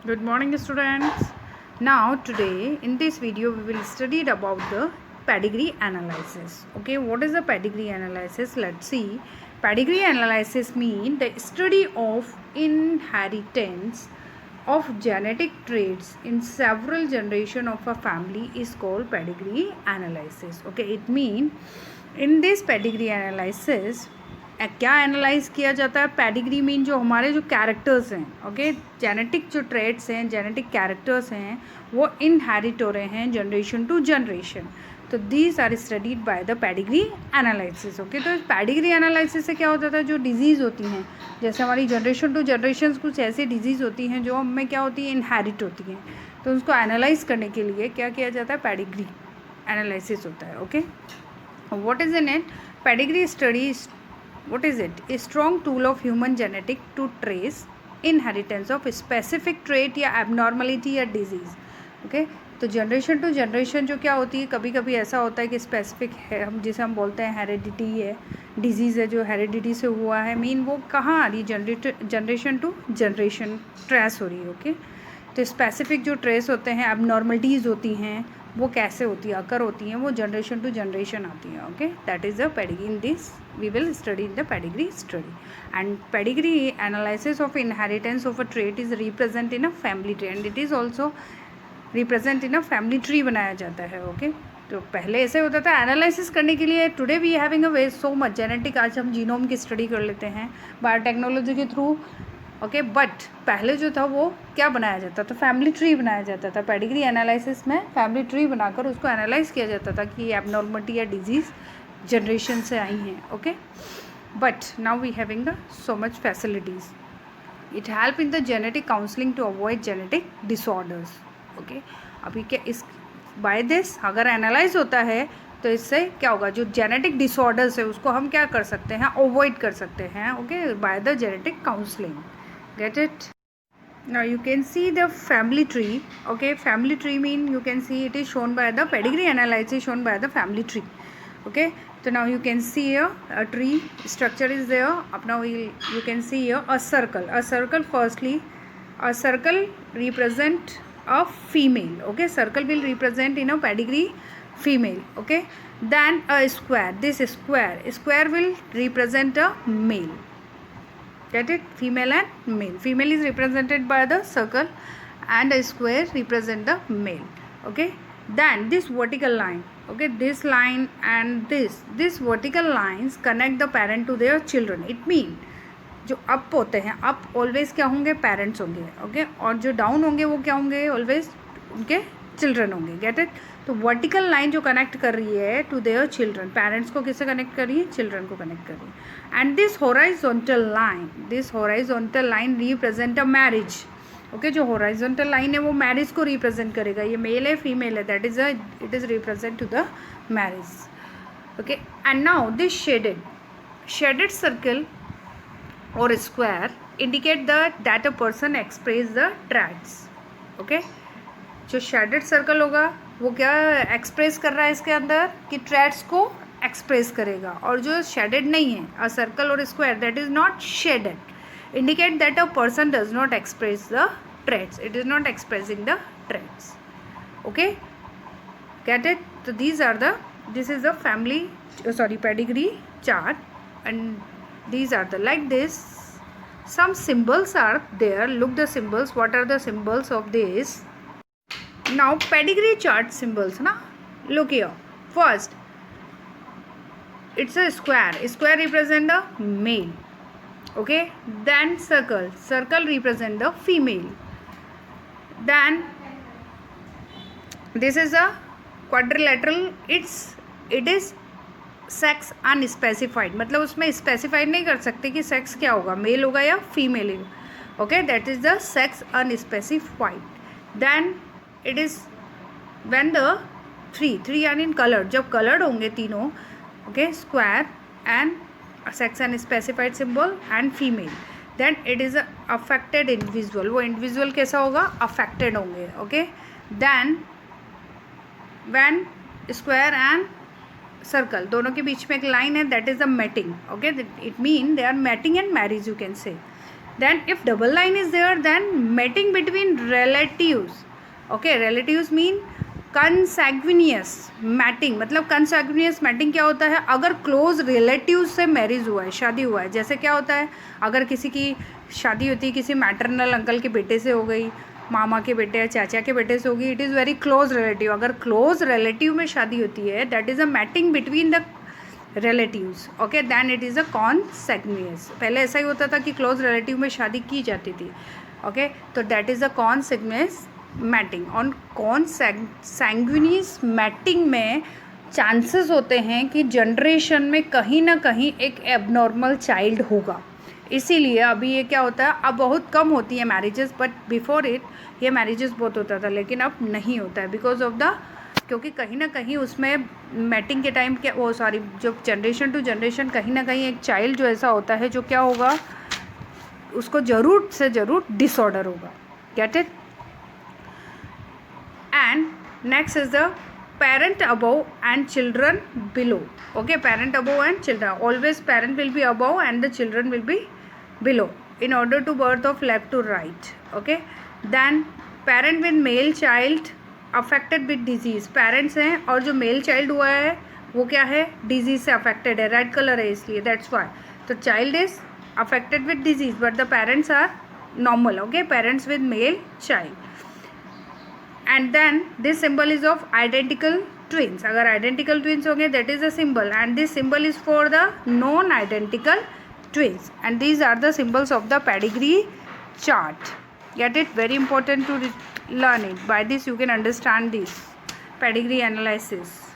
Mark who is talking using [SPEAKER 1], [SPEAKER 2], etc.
[SPEAKER 1] Good morning, students. Now today in this video we will study about the pedigree analysis. Okay, what is the pedigree analysis? Let's see. Pedigree analysis means the study of inheritance of genetic traits in several generations of a family is called pedigree analysis. Okay, it means in this pedigree analysis क्या analyse किया जाता है. Pedigree mean जो हमारे जो characters हैं, okay, genetic जो traits हैं, जेनेटिक कैरेक्टर्स हैं, वो इनहेरिट हो रहे हैं जनरेशन टू जनरेशन. तो these are studied by the pedigree analysis. Okay, तो पेडिग्री एनालिसिस से क्या होता है, जो डिजीज़ होती हैं, जैसे हमारी जनरेशन टू जनरेशन कुछ ऐसी डिजीज़ होती हैं जो हमें क्या होती है, इनहेरिट होती हैं. तो उसको एनालाइज करने के लिए क्या किया जाता है, पेडिग्री एनालिसिस होता है. Okay, what is in it? Pedigree study, what is it? A strong tool of human genetic to trace inheritance of specific trait या abnormality या disease. okay? तो जनरेशन टू जनरेशन जो क्या होती है, कभी कभी ऐसा होता है कि स्पेसिफिक है, हम जिसे हम बोलते हैं हेरिडिटी है, डिजीज़ है जो हेरिडिटी से हुआ है, मीन वो कहाँ आ रही है, जनरेशन टू जनरेशन ट्रेस हो रही है. ओके, तो स्पेसिफिक जो ट्रेस होते हैं, एबनॉर्मलिटीज़ होती हैं, वो कैसे होती है, अकर होती हैं, वो जनरेशन टू जनरेशन आती हैं. Okay, that is the pedigree. In this we will study in the pedigree study. And pedigree analysis of inheritance of a trait is represent in a family tree and it is also represent in a family tree बनाया जाता है. Okay, तो पहले ऐसे होता था analysis करने के लिए. Today we having a way so much genetic, आज हम जीनोम की स्टडी कर लेते हैं बायोटेक्नोलॉजी के थ्रू. ओके, बट पहले जो था वो क्या बनाया जाता था, फैमिली ट्री बनाया जाता था. पेडिग्री एनालिसिस में फैमिली ट्री बनाकर उसको एनालाइज किया जाता था कि एबनॉर्मलिटी या डिजीज़ जनरेशन से आई हैं. Okay, but now we having so much facilities. It help in the genetic counselling to avoid genetic disorders. Okay, अभी क्या इस बाय दिस अगर एनालाइज होता है तो इससे क्या होगा, जो जेनेटिक डिसऑर्डर्स है उसको हम क्या कर सकते हैं, अवॉइड कर सकते हैं. Okay, by the genetic counselling. Get it? Now you can see the family tree. Okay, family tree mean you can see it is shown by the pedigree analysis shown by the family tree. Okay, so now you can see here a tree structure is there. Up now you can see here a circle. A circle, firstly a circle represent a female. Okay, circle will represent in a pedigree female. Okay, then a square, this square will represent a male. Get it? Female and male. Female is represented by the circle and a square represent the male. Okay, then this vertical line, okay, this line and this vertical lines connect the parent to their children. It mean जो up होते हैं, up always क्या होंगे, parents होंगे. Okay, और जो down होंगे वो क्या होंगे, ऑलवेज उनके चिल्ड्रन होंगे. Gate it? तो वर्टिकल लाइन जो कनेक्ट कर रही है टू देयर चिल्ड्रन, पेरेंट्स को किससे कनेक्ट कर रही है, चिल्ड्रन को कनेक्ट कर रही है. And this horizontal line represent a marriage. Okay, जो हॉराइजॉन्टल लाइन है वो मैरिज को रिप्रेजेंट करेगा. ये मेल है, फीमेल है, that is it is represent to the marriage. Okay, and now this shaded circle or square indicate that a person express the traits. okay, जो shaded circle होगा वो क्या एक्सप्रेस कर रहा है इसके अंदर, कि ट्रेट्स को एक्सप्रेस करेगा. और जो शेडेड नहीं है, अ सर्कल और square that is not shaded indicate that a person does not express the traits. It is not expressing the traits. Okay, get it? तो this is the family pedigree chart and these are the like this. Some symbols are there. Look the symbols. What are the symbols of this? Now pedigree chart symbols na, look here. First it's a square represent the male. Okay, then circle represent the female. Then this is a quadrilateral. it is sex unspecified, मतलब उसमें specified नहीं कर सकते कि sex क्या होगा, mail होगा या फीमेल होगा. Okay, that is the sex unspecified. Then it is when the three यानी इन कलर, जब कलर्ड होंगे तीनों, okay, square and sex unspecified symbol and female, then it is affected individual. वो इंडिविजुअल कैसा होगा, अफेक्टेड होंगे. Okay, then when square and circle दोनों के बीच में एक लाइन है, that is the mating. Okay, it mean they are mating and marriage you can से. Then if double line is there, then mating between relatives. Okay, relatives mean consanguineous mating. मतलब consanguineous matting क्या होता है? अगर close relative से marriage हुआ है, शादी हुआ है. जैसे क्या होता है, अगर किसी की शादी होती है किसी मैटरनल अंकल के बेटे से हो गई, मामा के बेटे या चाचा के बेटे से होगी, it is very close relative. अगर क्लोज रिलेटिव में शादी होती है, that is a mating between the relatives. Okay, then it is a consanguineous. पहले ऐसा ही होता था कि क्लोज रिलेटिव में शादी की जाती थी. ओके, तो दैट इज़ अ कॉन्सैग्विनियस मैटिंग. और कॉन्सैग्विनियस मैटिंग में चांसेस होते हैं कि जनरेशन में कहीं ना कहीं एक एबनॉर्मल चाइल्ड होगा. इसीलिए अभी ये क्या होता है, अब बहुत कम होती है मैरिजेस, बट बिफोर इट ये मैरिजेस बहुत होता था, लेकिन अब नहीं होता है बिकॉज ऑफ द, क्योंकि कहीं ना कहीं उसमें मैटिंग के टाइम क्या वो सॉरी जो जनरेशन टू जनरेशन कहीं ना कहीं एक चाइल्ड जो ऐसा होता है जो क्या होगा, उसको ज़रूर से ज़रूर डिसऑर्डर होगा. Get it? And next is the parent above and children below. Okay, parent above and children. Always parent will be above and the children will be below in order to birth of left to right. Okay, then parent with male child affected with disease. Parents हैं और जो male child हुआ है वो क्या है, disease से affected है, red color है इसलिए, that's why. तो child is affected with disease but the parents are normal. Okay, parents with male child. And then this symbol is of identical twins. अगर identical twins होंगे that is a symbol, and this symbol is for the non-identical twins, and these are the symbols of the pedigree chart. Get it? Very important to learn it. By this you can understand this pedigree analysis.